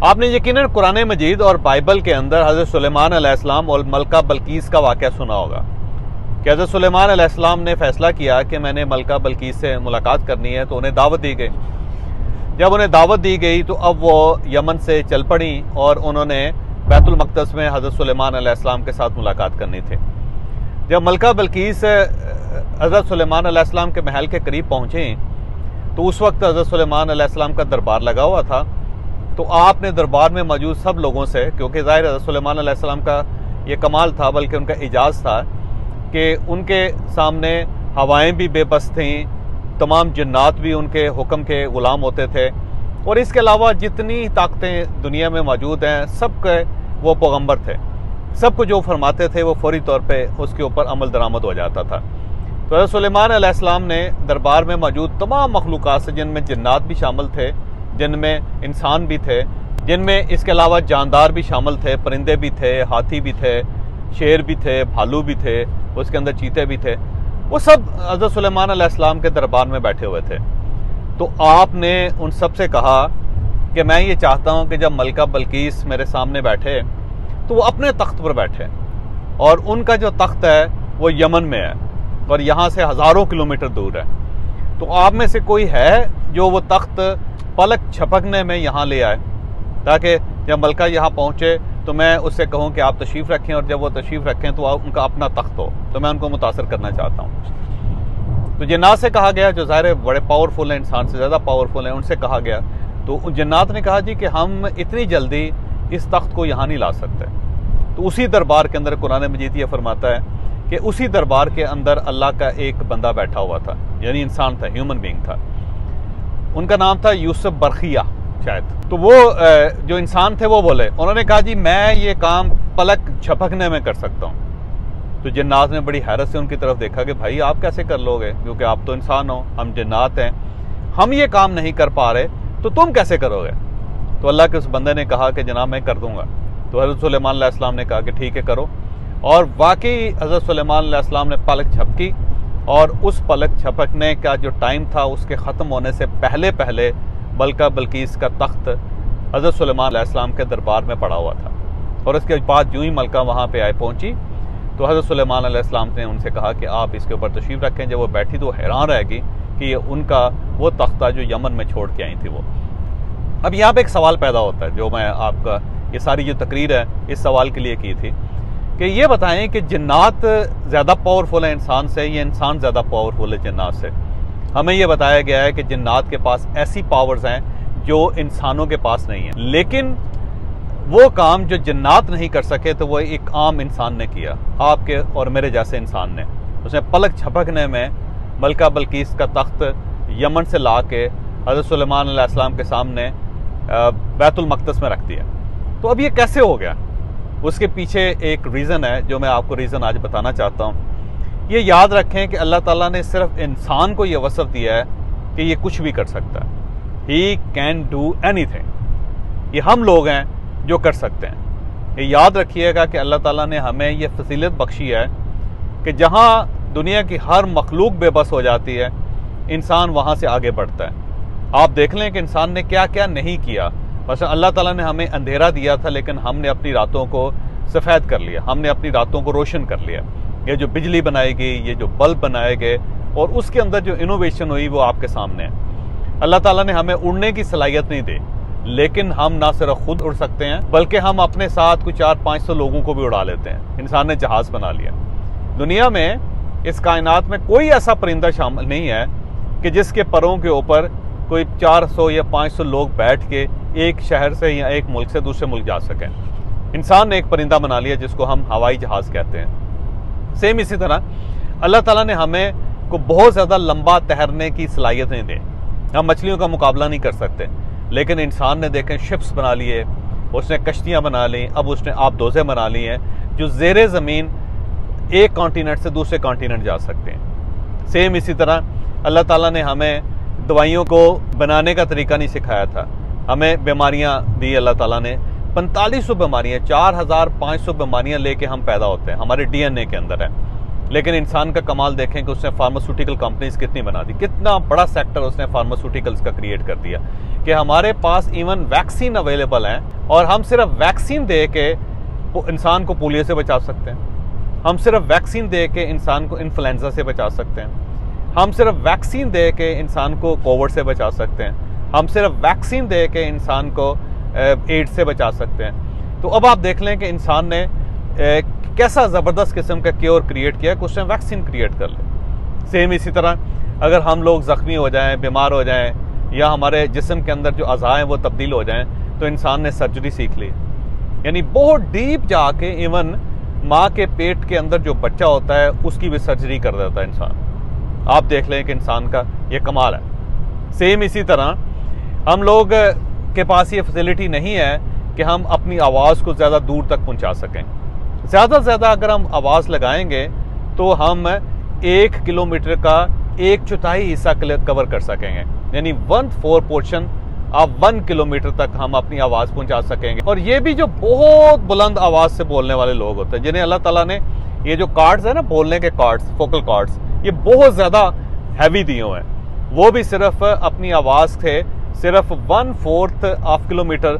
आपने यकीनन कुरान मजीद और बाइबल के अंदर हज़रत सुलेमान अलैहिस्सलाम और मलका बल्कीस का वाक़या सुना होगा कि हज़रत सुलेमान अलैहिस्सलाम ने फैसला किया कि मैंने मलका बल्कीस से मुलाकात करनी है, तो उन्हें दावत दी गई। जब उन्हें दावत दी गई तो अब वो यमन से चल पड़ी और उन्होंने बैतुल मक़दस में हज़रत सुलेमान अलैहिस्सलाम के साथ मुलाकात करनी थी। जब मलका बल्कीस हज़रत सुलेमान अलैहिस्सलाम के महल के करीब पहुँचे तो उस वक्त हज़रत सुलेमान अलैहिस्सलाम का दरबार लगा हुआ था। तो आपने दरबार में मौजूद सब लोगों से, क्योंकि ज़ाहिर हज़रत सुलेमान अलैहिस्सलाम का ये कमाल था, बल्कि उनका इजाज़ था कि उनके सामने हवाएं भी बेबस थीं, तमाम जिन्नात भी उनके हुक्म के ग़ुलाम होते थे, और इसके अलावा जितनी ताकतें दुनिया में मौजूद हैं सब के वो पैगम्बर थे। सबको जो फरमाते थे वो फौरी तौर पे उसके ऊपर अमल दरामद हो जाता था। तो हज़रत सुलेमान अलैहिस्सलाम ने दरबार में मौजूद तमाम मखलूक़ात से, जिनमें जिन्नात भी शामिल थे, जिनमें इंसान भी थे, जिनमें इसके अलावा जानदार भी शामिल थे, परिंदे भी थे, हाथी भी थे, शेर भी थे, भालू भी थे, उसके अंदर चीते भी थे, वो सब हज़रत सुलेमान अलैहिस्सलाम के दरबार में बैठे हुए थे। तो आपने उन सब से कहा कि मैं ये चाहता हूँ कि जब मलका बल्कीस मेरे सामने बैठे तो वो अपने तख्त पर बैठे, और उनका जो तख्त है वो यमन में है और यहाँ से हज़ारों किलोमीटर दूर है। तो आप में से कोई है जो वो तख्त पलक झपकने में यहाँ ले आए, ताकि जब मलका यहाँ पहुँचे तो मैं उससे कहूँ कि आप तशरीफ़ रखें, और जब वो तशरीफ़ रखें तो उनका अपना तख्त हो, तो मैं उनको मुतासर करना चाहता हूँ। तो जिन्नात से कहा गया, जो ज़ाहिर बड़े पावरफुल हैं, इंसान से ज़्यादा पावरफुल हैं, उनसे कहा गया। तो उन जिन्नात ने कहा जी कि हम इतनी जल्दी इस तख्त को यहाँ नहीं ला सकते। तो उसी दरबार के अंदर कुरान मजीद ये फरमाता है कि उसी दरबार के अंदर अल्लाह का एक बंदा बैठा हुआ था, यानी इंसान था, ह्यूमन बीइंग था। उनका नाम था यूसुफ बरखिया शायद। तो वो जो इंसान थे वो बोले, उन्होंने कहा जी मैं ये काम पलक झपकने में कर सकता हूँ। तो जिन्नात ने बड़ी हैरत से उनकी तरफ देखा कि भाई आप कैसे कर लोगे, क्योंकि आप तो इंसान हो, हम जिन्नात हैं, हम ये काम नहीं कर पा रहे, तो तुम कैसे करोगे। तो अल्लाह के उस बंदे ने कहा कि जनाब मैं कर दूंगा। तो हज़रत सुलेमान अलैहिस्सलाम ने कहा कि ठीक है करो, और वाकई हज़रत सुलेमान अलैहिस्सलाम ने पलक झपकी, और उस पलक झपकने का जो टाइम था उसके ख़त्म होने से पहले पहले मलका बल्कीस का तख्त हज़रत सुलेमान अलैहिस्सलाम के दरबार में पड़ा हुआ था। और उसके बाद यूं ही मलका वहाँ पे पहुँची तो हज़रत सुलेमान अलैहिस्सलाम ने उनसे कहा कि आप इसके ऊपर तशरीफ़ रखें। जब वो बैठी तो हैरान रहेगी कि ये उनका वो तख्त था जो यमन में छोड़ के आई थी वो। अब यहाँ पे एक सवाल पैदा होता है, जो मैं आपका ये सारी जो तकरीर है इस सवाल के लिए की थी कि ये बताएं कि जिन्नात ज़्यादा पावरफुल है इंसान से, ये इंसान ज़्यादा पावरफुल है जिन्नात से। हमें ये बताया गया है कि जिन्नात के पास ऐसी पावर्स हैं जो इंसानों के पास नहीं है, लेकिन वो काम जो जिन्नात नहीं कर सके तो वो एक आम इंसान ने किया, आपके और मेरे जैसे इंसान ने। उसने पलक झपकने में मलका बल्कीस का तख्त यमन से ला के हज़रत सुलेमान अलैहिस्सलाम के सामने बैतुल मक़दस में रख दिया। तो अब ये कैसे हो गया, उसके पीछे एक रीज़न है जो मैं आपको रीज़न आज बताना चाहता हूँ। ये याद रखें कि अल्लाह ताला ने सिर्फ इंसान को ये वसफ़ दिया है कि ये कुछ भी कर सकता है, ही कैन डू एनीथिंग। ये हम लोग हैं जो कर सकते हैं। ये याद रखिएगा कि अल्लाह ताला ने हमें ये फजीलत बख्शी है कि जहाँ दुनिया की हर मखलूक बेबस हो जाती है, इंसान वहाँ से आगे बढ़ता है। आप देख लें कि इंसान ने क्या क्या नहीं किया। बस अल्लाह ताला ने हमें अंधेरा दिया था, लेकिन हमने अपनी रातों को सफ़ेद कर लिया, हमने अपनी रातों को रोशन कर लिया। ये जो बिजली बनाई गई, ये जो बल्ब बनाए गए, और उसके अंदर जो इनोवेशन हुई वो आपके सामने है। अल्लाह ताला ने हमें उड़ने की सलाहियत नहीं दी, लेकिन हम ना सिर्फ खुद उड़ सकते हैं बल्कि हम अपने साथ कुछ 400-500 लोगों को भी उड़ा लेते हैं। इंसान ने जहाज़ बना लिया। दुनिया में इस कायनात में कोई ऐसा परिंदा शामिल नहीं है कि जिसके परों के ऊपर कोई 400 या 500 लोग बैठ के एक शहर से या एक मुल्क से दूसरे मुल्क जा सकें। इंसान ने एक परिंदा बना लिया जिसको हम हवाई जहाज़ कहते हैं। सेम इसी तरह अल्लाह ताला ने हमें को बहुत ज़्यादा लंबा तैरने की सलाहियत नहीं दी। हम मछलियों का मुकाबला नहीं कर सकते, लेकिन इंसान ने देखें शिप्स बना लिए, उसने कश्तियाँ बना ली, अब उसने आबदोज़े बना ली हैं जो ज़ेरे ज़मीन एक कॉन्टिनेंट से दूसरे कॉन्टिनेंट जा सकते हैं। सेम इसी तरह अल्लाह ताला ने हमें दवाइयों को बनाने का तरीका नहीं सिखाया था, हमें बीमारियाँ दी अल्लाह ताला ने। 4500 बीमारियाँ, 4500 बीमारियाँ लेके हम पैदा होते हैं, हमारे DNA के अंदर है। लेकिन इंसान का कमाल देखें कि उसने फार्मास्यूटिकल कंपनीज कितनी बना दी, कितना बड़ा सेक्टर उसने फार्मास्यूटिकल्स का क्रिएट कर दिया कि हमारे पास इवन वैक्सीन अवेलेबल है और हम सिर्फ वैक्सीन दे के इंसान को पोलियो से बचा सकते हैं, हम सिर्फ वैक्सीन दे के इंसान को इन्फ्लुएंजा से बचा सकते हैं, हम सिर्फ वैक्सीन दे के इंसान को कोविड से बचा सकते हैं, हम सिर्फ वैक्सीन दे के इंसान को एड्स से बचा सकते हैं। तो अब आप देख लें कि इंसान ने कैसा ज़बरदस्त किस्म का क्योर क्रिएट किया कि उसने वैक्सीन क्रिएट कर ले। सेम इसी तरह अगर हम लोग ज़ख्मी हो जाएं, बीमार हो जाएं या हमारे जिस्म के अंदर जो अज़ा हैं वो तब्दील हो जाएं, तो इंसान ने सर्जरी सीख ली, यानी बहुत डीप जाके इवन माँ के पेट के अंदर जो बच्चा होता है उसकी भी सर्जरी कर देता है इंसान। आप देख लें कि इंसान का ये कमाल है। सेम इसी तरह हम लोग के पास ये फैसिलिटी नहीं है कि हम अपनी आवाज़ को ज़्यादा दूर तक पहुंचा सकें। ज़्यादा से ज़्यादा अगर हम आवाज़ लगाएंगे तो हम 1 किलोमीटर का 1/4 हिस्सा कवर कर सकेंगे, यानी 1/4 पोर्शन आप 1 किलोमीटर तक हम अपनी आवाज़ पहुंचा सकेंगे। और ये भी जो बहुत बुलंद आवाज़ से बोलने वाले लोग होते हैं, जिन्हें अल्लाह ताला ने ये जो कार्ड्स है ना, बोलने के कार्ड्स, फोकल कार्ड्स, ये बहुत ज़्यादा हैवी दिए हुए हैं, वो भी सिर्फ अपनी आवाज़ से सिर्फ 1/4 ऑफ किलोमीटर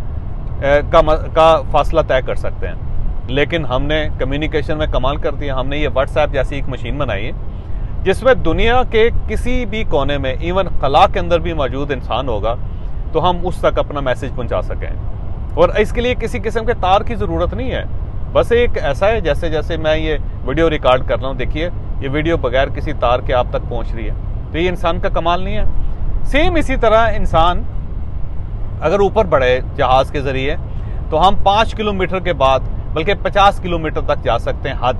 का फासला तय कर सकते हैं। लेकिन हमने कम्युनिकेशन में कमाल कर दिया। हमने ये व्हाट्सएप जैसी एक मशीन बनाई है जिसमें दुनिया के किसी भी कोने में, इवन खला के अंदर भी मौजूद इंसान होगा तो हम उस तक अपना मैसेज पहुंचा सकें। और इसके लिए किसी किस्म के तार की ज़रूरत नहीं है, बस एक ऐसा है जैसे जैसे मैं ये वीडियो रिकॉर्ड कर रहा हूँ, देखिए ये वीडियो बगैर किसी तार के आप तक पहुँच रही है, तो ये इंसान का कमाल नहीं है। सेम इसी तरह इंसान अगर ऊपर बढ़े जहाज़ के ज़रिए तो हम 5 किलोमीटर के बाद बल्कि 50 किलोमीटर तक जा सकते हैं। हद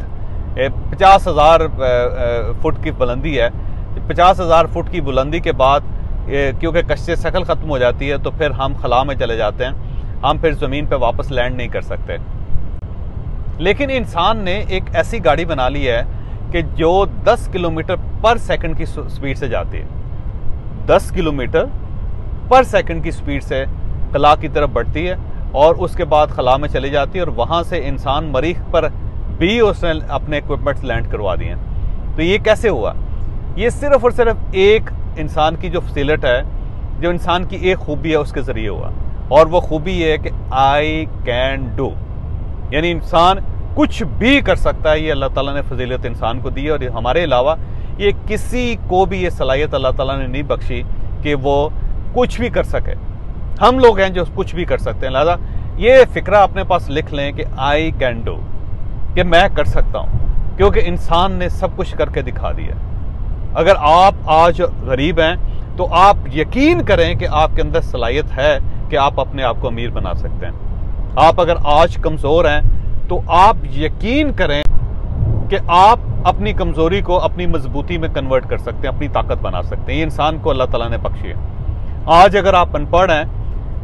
50,000 फुट की बुलंदी है। 50,000 फुट की बुलंदी के बाद क्योंकि कश्ते शकल ख़त्म हो जाती है तो फिर हम खला में चले जाते हैं, हम फिर ज़मीन पे वापस लैंड नहीं कर सकते। लेकिन इंसान ने एक ऐसी गाड़ी बना ली है कि जो 10 किलोमीटर पर सेकंड की स्पीड से जाती है, 10 किलोमीटर पर सेकंड की स्पीड से खला की तरफ बढ़ती है और उसके बाद खला में चली जाती है और वहाँ से इंसान मरीख पर भी उसने अपने इक्विपमेंट्स लैंड करवा दिए हैं। तो ये कैसे हुआ? ये सिर्फ और सिर्फ एक इंसान की जो फजीलत है, जो इंसान की एक खूबी है, उसके ज़रिए हुआ। और वो खूबी ये है कि आई कैन डू, यानी इंसान कुछ भी कर सकता है। ये अल्लाह ताला ने फजीलत इंसान को दी है और हमारे अलावा ये किसी को भी ये सलाहियत अल्लाह ताला ने नहीं बख्शी कि वो कुछ भी कर सके। हम लोग हैं जो कुछ भी कर सकते हैं। लिहाजा ये फिक्रा अपने पास लिख लें कि आई कैन डू, कि मैं कर सकता हूं, क्योंकि इंसान ने सब कुछ करके दिखा दिया। अगर आप आज गरीब हैं तो आप यकीन करें कि आपके अंदर सलाहियत है कि आप अपने आप को अमीर बना सकते हैं। आप अगर आज कमज़ोर हैं तो आप यकीन करें कि आप अपनी कमज़ोरी को अपनी मजबूती में कन्वर्ट कर सकते हैं, अपनी ताकत बना सकते हैं। ये इंसान को अल्लाह ताला ने बख्शी है। आज अगर आप अनपढ़ हैं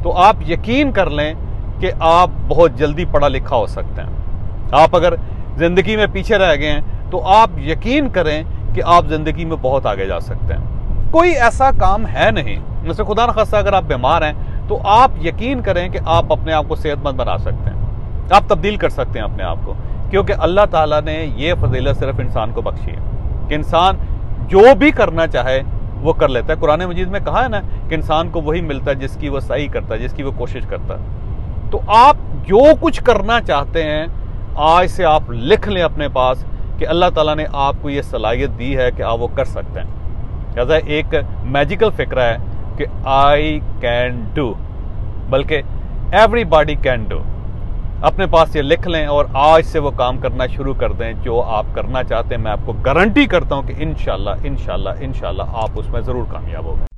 तो आप यकीन कर लें कि आप बहुत जल्दी पढ़ा लिखा हो सकते हैं। आप अगर ज़िंदगी में पीछे रह गए हैं तो आप यकीन करें कि आप ज़िंदगी में बहुत आगे जा सकते हैं। कोई ऐसा काम है नहीं, जैसे खुदा न खास्ता अगर आप बीमार हैं तो आप यकीन करें कि आप अपने आप को सेहतमंद बना सकते हैं, आप तब्दील कर सकते हैं अपने आप को, क्योंकि अल्लाह ताला ने ये फजीलत सिर्फ इंसान को बख्शी है कि इंसान जो भी करना चाहे वो कर लेता है। कुरान मजीद में कहा है ना कि इंसान को वही मिलता है जिसकी वो सही करता है, जिसकी वो कोशिश करता है। तो आप जो कुछ करना चाहते हैं आज से आप लिख लें अपने पास कि अल्लाह ताला ने आपको ये सलाहियत दी है कि आप वो कर सकते हैं। लिहाजा एक मैजिकल फिक्रा है कि आई कैन डू, बल्कि एवरीबॉडी कैन डू। अपने पास ये लिख लें और आज से वो काम करना शुरू कर दें जो आप करना चाहते हैं। मैं आपको गारंटी करता हूं कि इंशाल्लाह इंशाल्लाह इंशाल्लाह आप उसमें ज़रूर कामयाब होंगे।